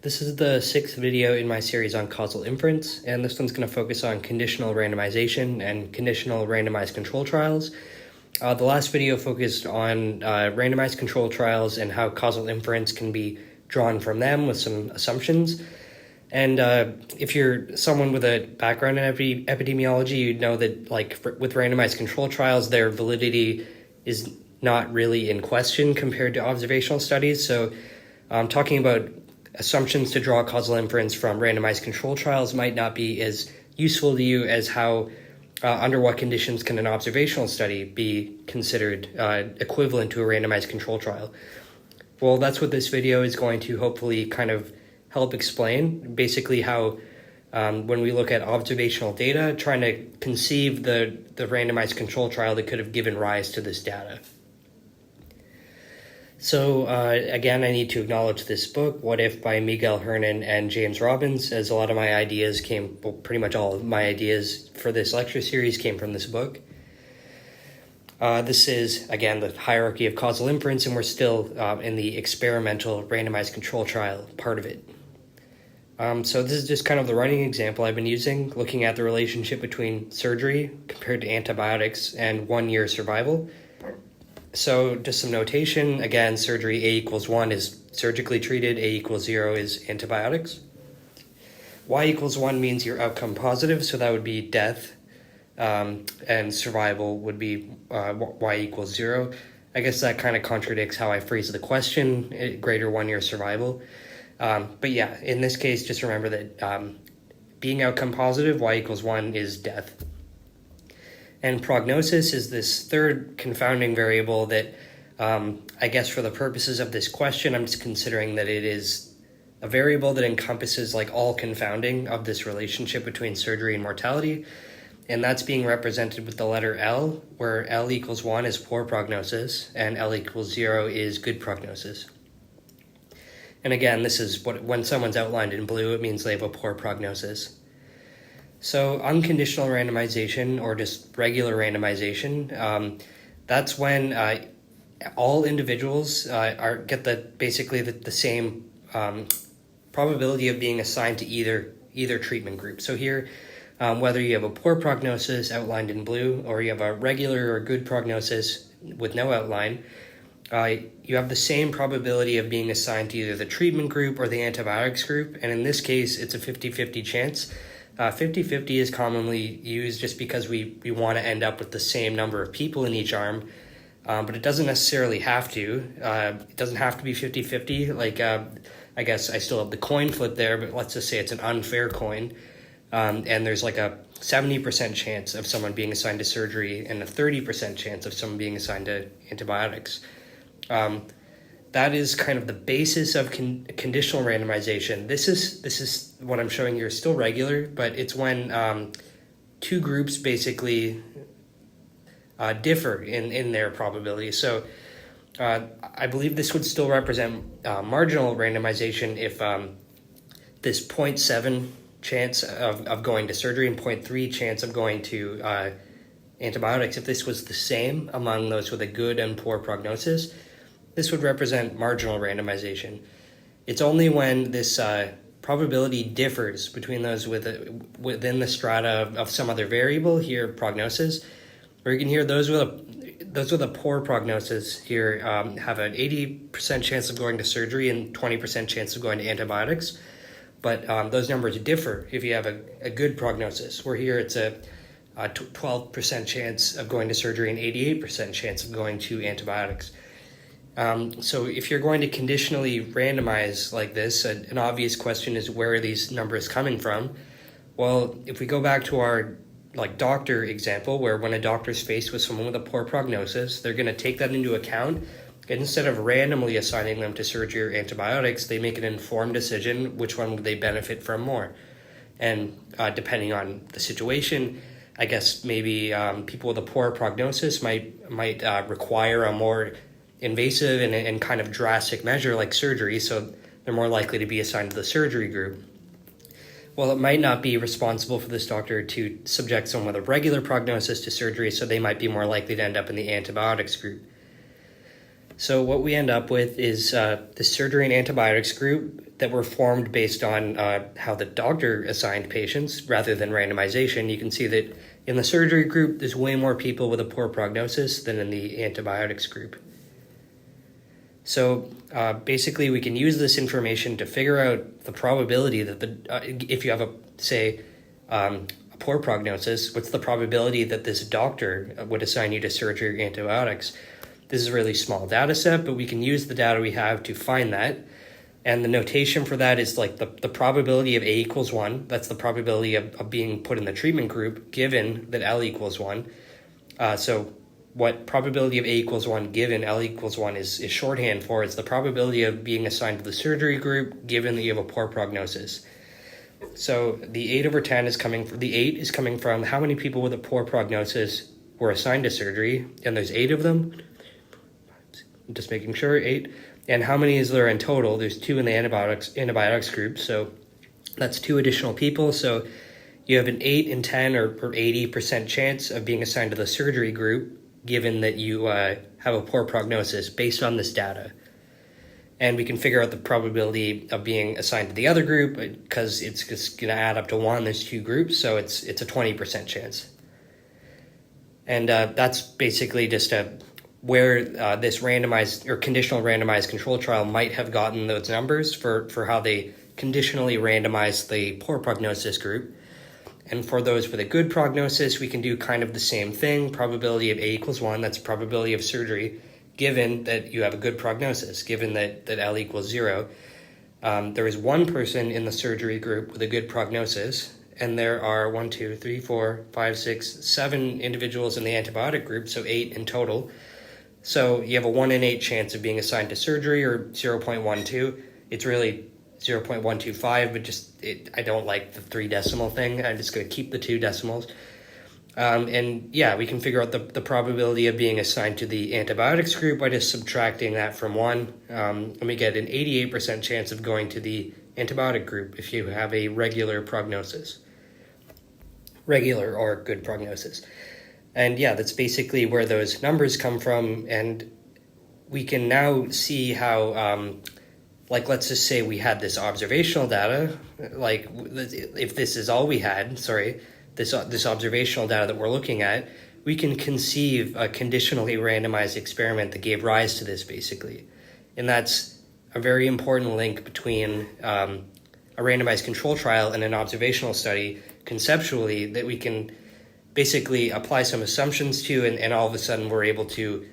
This is the sixth video in my series on causal inference, and this one's going to focus on conditional randomization and conditional randomized control trials. The last video focused on randomized control trials and how causal inference can be drawn from them with some assumptions. And if you're someone with a background in epidemiology, you know that with randomized control trials, their validity is not really in question compared to observational studies. So talking about assumptions to draw causal inference from randomized control trials might not be as useful to you as how under what conditions can an observational study be considered equivalent to a randomized control trial. Well, that's what this video is going to hopefully kind of help explain, basically how when we look at observational data, trying to conceive the randomized control trial that could have given rise to this data. So again, I need to acknowledge this book, What If by Miguel Hernan and James Robbins, as a lot of my ideas came, well, pretty much all of my ideas for this lecture series came from this book. This is, again, the hierarchy of causal inference, and we're still in the experimental randomized control trial part of it. So this is just kind of the running example I've been using, looking at the relationship between surgery compared to antibiotics and 1 year survival. So just some notation, again, surgery A equals 1 is surgically treated, A equals 0 is antibiotics. Y equals 1 means you're outcome positive, so that would be death, and survival would be Y equals 0. I guess that kind of contradicts how I phrase the question, greater 1 year survival. But yeah, in this case, just remember that being outcome positive, Y equals 1 is death. And prognosis is this third confounding variable that I guess for the purposes of this question, I'm just considering that it is a variable that encompasses like all confounding of this relationship between surgery and mortality. And that's being represented with the letter L, where L equals 1 is poor prognosis and L equals 0 is good prognosis. And again, this is when someone's outlined in blue, it means they have a poor prognosis. So unconditional randomization, or just regular randomization, that's when all individuals get basically the same probability of being assigned to either treatment group. So here, whether you have a poor prognosis outlined in blue, or you have a regular or good prognosis with no outline, you have the same probability of being assigned to either the treatment group or the antibiotics group. And in this case, it's a 50-50 chance. 50-50 is commonly used just because we want to end up with the same number of people in each arm, but it doesn't necessarily have to. It doesn't have to be 50-50. I guess I still have the coin flip there, but let's just say it's an unfair coin, and there's like a 70% chance of someone being assigned to surgery and a 30% chance of someone being assigned to antibiotics. That is kind of the basis of conditional randomization. This is what I'm showing here is still regular, but it's when two groups basically differ in their probability. So I believe this would still represent marginal randomization if this 0.7 chance of going to surgery and 0.3 chance of going to antibiotics, if this was the same among those with a good and poor prognosis, this would represent marginal randomization. It's only when this probability differs between those within the strata of some other variable, here prognosis, where you can hear those with a poor prognosis here have an 80% chance of going to surgery and 20% chance of going to antibiotics. But those numbers differ if you have a good prognosis, where here it's a 12% chance of going to surgery and 88% chance of going to antibiotics. So if you're going to conditionally randomize like this, an obvious question is, where are these numbers coming from? Well, if we go back to our doctor example, where when a doctor's faced with someone with a poor prognosis, they're going to take that into account. And instead of randomly assigning them to surgery or antibiotics, they make an informed decision which one would they benefit from more. And depending on the situation, I guess maybe people with a poor prognosis might require a more invasive and kind of drastic measure like surgery, so they're more likely to be assigned to the surgery group. Well, it might not be responsible for this doctor to subject someone with a regular prognosis to surgery, so they might be more likely to end up in the antibiotics group. So what we end up with is the surgery and antibiotics group that were formed based on how the doctor assigned patients rather than randomization. You can see that in the surgery group, there's way more people with a poor prognosis than in the antibiotics group. So basically, we can use this information to figure out the probability that if you have a poor prognosis, what's the probability that this doctor would assign you to surgery or antibiotics? This is a really small data set, but we can use the data we have to find that. And the notation for that is like the probability of A equals 1. That's the probability of being put in the treatment group given that L equals 1. So what probability of A equals 1 given L equals 1 is shorthand for is the probability of being assigned to the surgery group given that you have a poor prognosis. So the 8 over 10 is coming from, the 8 is coming from how many people with a poor prognosis were assigned to surgery, and there's 8 of them. Just making sure, 8. And how many is there in total? There's 2 in the antibiotics group, so that's 2 additional people. So you have an 8 in 10 or 80% chance of being assigned to the surgery group, given that you have a poor prognosis based on this data. And we can figure out the probability of being assigned to the other group because it's just going to add up to 1. There's 2 groups, so it's a 20% chance. And that's basically just where this randomized or conditional randomized control trial might have gotten those numbers for how they conditionally randomized the poor prognosis group. And for those with a good prognosis, we can do kind of the same thing. Probability of A equals 1, that's probability of surgery, given that you have a good prognosis, given that L equals 0. There is 1 person in the surgery group with a good prognosis, and there are 1, 2, 3, 4, 5, 6, 7 individuals in the antibiotic group, so 8 in total. So you have a 1 in 8 chance of being assigned to surgery, or 0.12. It's really 0.125, but I don't like the 3 decimal thing. I'm just going to keep the 2 decimals. And yeah, we can figure out the probability of being assigned to the antibiotics group by just subtracting that from 1. And we get an 88% chance of going to the antibiotic group if you have a regular prognosis. Regular or good prognosis. And yeah, that's basically where those numbers come from. And we can now see how, let's just say we had this observational data, if this is all we had, this observational data that we're looking at, we can conceive a conditionally randomized experiment that gave rise to this, basically. And that's a very important link between a randomized control trial and an observational study, conceptually, that we can basically apply some assumptions to, and all of a sudden we're able to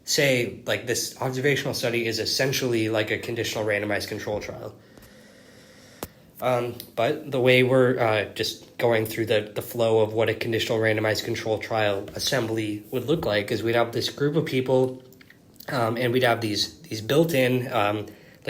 say, like, this observational study is essentially like a conditional randomized control trial. But the way we're just going through the flow of what a conditional randomized control trial assembly would look like is we'd have this group of people, and we'd have these built-in,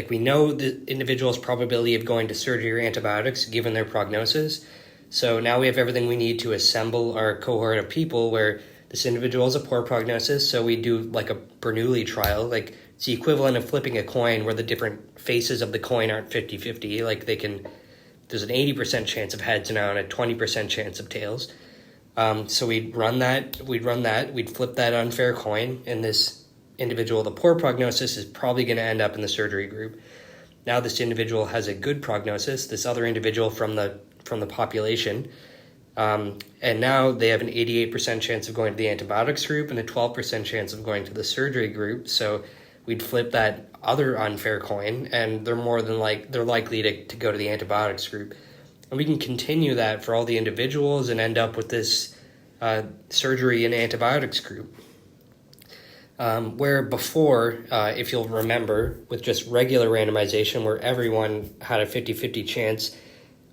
we know the individual's probability of going to surgery or antibiotics given their prognosis. So now we have everything we need to assemble our cohort of people where this individual has a poor prognosis. So we do like a Bernoulli trial, like it's the equivalent of flipping a coin where the different faces of the coin aren't 50-50. There's an 80% chance of heads now and a 20% chance of tails. So we'd flip that unfair coin, and this individual with a poor prognosis is probably going to end up in the surgery group. Now this individual has a good prognosis, this other individual from the population, and now they have an 88% chance of going to the antibiotics group and a 12% chance of going to the surgery group. So we'd flip that other unfair coin, and they're likely to go to the antibiotics group. And we can continue that for all the individuals and end up with this surgery and antibiotics group. Where before, if you'll remember, with just regular randomization where everyone had a 50-50 chance,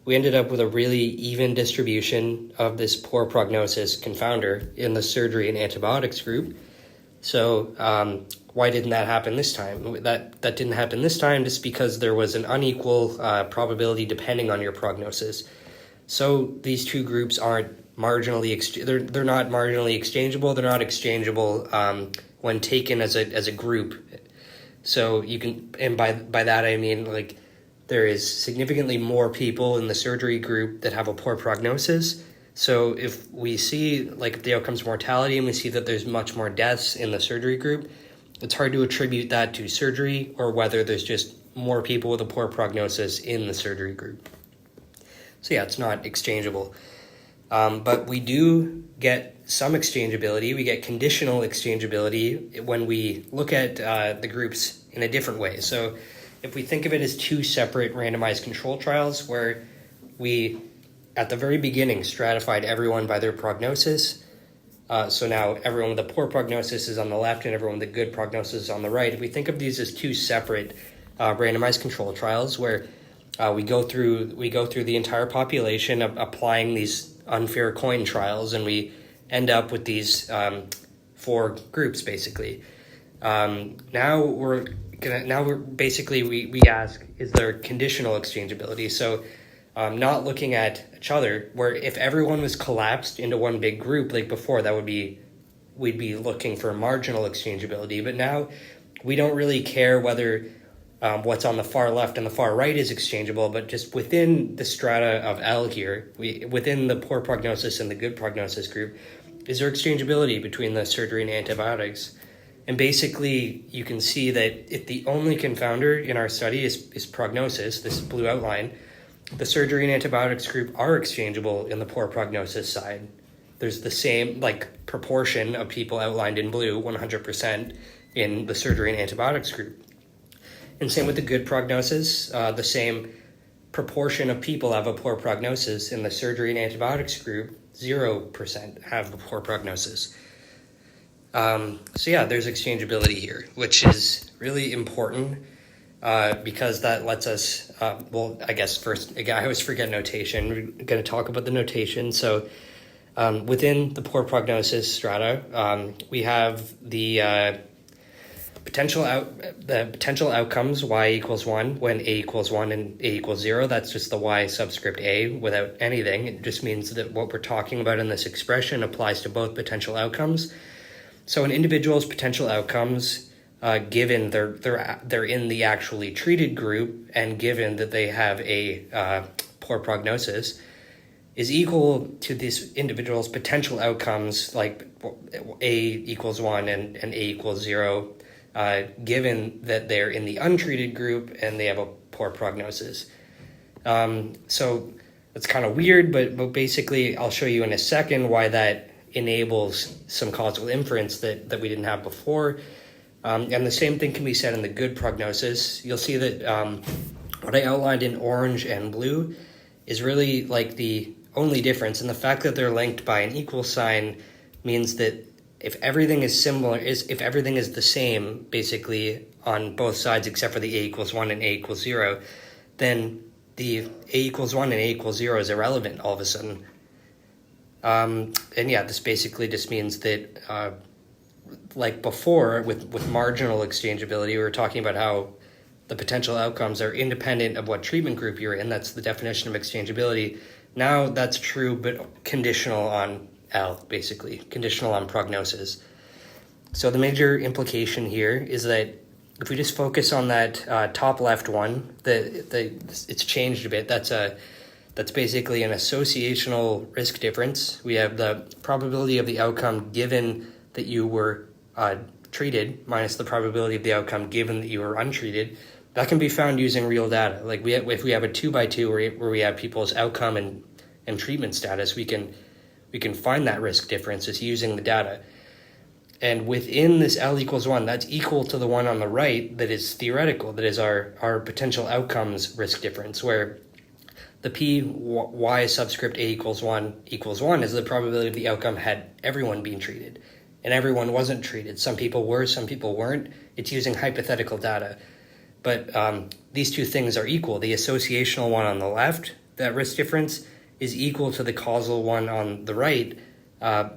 we ended up with a really even distribution of this poor prognosis confounder in the surgery and antibiotics group. So why didn't that happen this time? That didn't happen this time just because there was an unequal probability depending on your prognosis. So these two groups aren't marginally they're not marginally exchangeable. They're not exchangeable when taken as a group. So you can, and by that I mean there is significantly more people in the surgery group that have a poor prognosis. So if we see the outcomes mortality and we see that there's much more deaths in the surgery group, it's hard to attribute that to surgery or whether there's just more people with a poor prognosis in the surgery group. So yeah, it's not exchangeable. But we do get some exchangeability. We get conditional exchangeability when we look at the groups in a different way. So if we think of it as two separate randomized control trials where we, at the very beginning, stratified everyone by their prognosis. So now everyone with a poor prognosis is on the left and everyone with a good prognosis is on the right. If we think of these as two separate randomized control trials where we go through the entire population of applying these unfair coin trials, and we end up with these four groups basically. Now we ask, is there conditional exchangeability? So not looking at each other, where if everyone was collapsed into one big group like before, we'd be looking for marginal exchangeability. But now we don't really care whether what's on the far left and the far right is exchangeable, but just within the strata of L here, within the poor prognosis and the good prognosis group, is there exchangeability between the surgery and antibiotics? And basically, you can see that if the only confounder in our study is prognosis, this blue outline, the surgery and antibiotics group are exchangeable in the poor prognosis side. There's the same proportion of people outlined in blue, 100%, in the surgery and antibiotics group. And same with the good prognosis, the same proportion of people have a poor prognosis in the surgery and antibiotics group, 0% have a poor prognosis. So yeah, there's exchangeability here, which is really important because that lets us, I guess first, again, I always forget notation. We're going to talk about the notation. So within the poor prognosis strata, we have the potential outcomes y equals 1 when a equals 1 and a equals 0. That's just the y subscript a without anything. It just means that what we're talking about in this expression applies to both potential outcomes. So an individual's potential outcomes, given they're in the actually treated group and given that they have a poor prognosis, is equal to this individual's potential outcomes, like a equals 1 and a equals 0, given that they're in the untreated group and they have a poor prognosis. So it's kind of weird, but basically I'll show you in a second why that enables some causal inference that we didn't have before. And the same thing can be said in the good prognosis. You'll see that what I outlined in orange and blue is really like the only difference, and the fact that they're linked by an equal sign means that if everything is similar, if everything is the same, basically on both sides except for the a equals 1 and a equals 0, then the a equals 1 and a equals 0 is irrelevant all of a sudden. And yeah, this basically just means that, like before with marginal exchangeability, we were talking about how the potential outcomes are independent of what treatment group you're in. That's the definition of exchangeability. Now that's true, but conditional on L, basically, conditional on prognosis. So the major implication here is that if we just focus on that top left one, it's changed a bit. That's basically an associational risk difference. We have the probability of the outcome given that you were treated minus the probability of the outcome given that you were untreated. That can be found using real data. Like if we have a 2x2 where we have people's outcome and treatment status, we can find that risk difference just using the data. And within this L equals 1, that's equal to the one on the right that is theoretical, that is our potential outcomes risk difference, where the p y subscript a equals 1 is the probability of the outcome had everyone being treated. And everyone wasn't treated. Some people were, some people weren't. It's using hypothetical data. But these two things are equal. The associational one on the left, that risk difference, is equal to the causal one on the right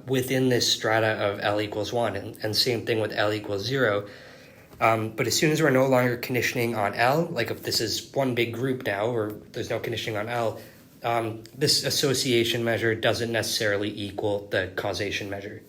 within this strata of L equals 1. And same thing with L equals 0. But as soon as we're no longer conditioning on L, like if this is one big group now, or there's no conditioning on L, this association measure doesn't necessarily equal the causation measure.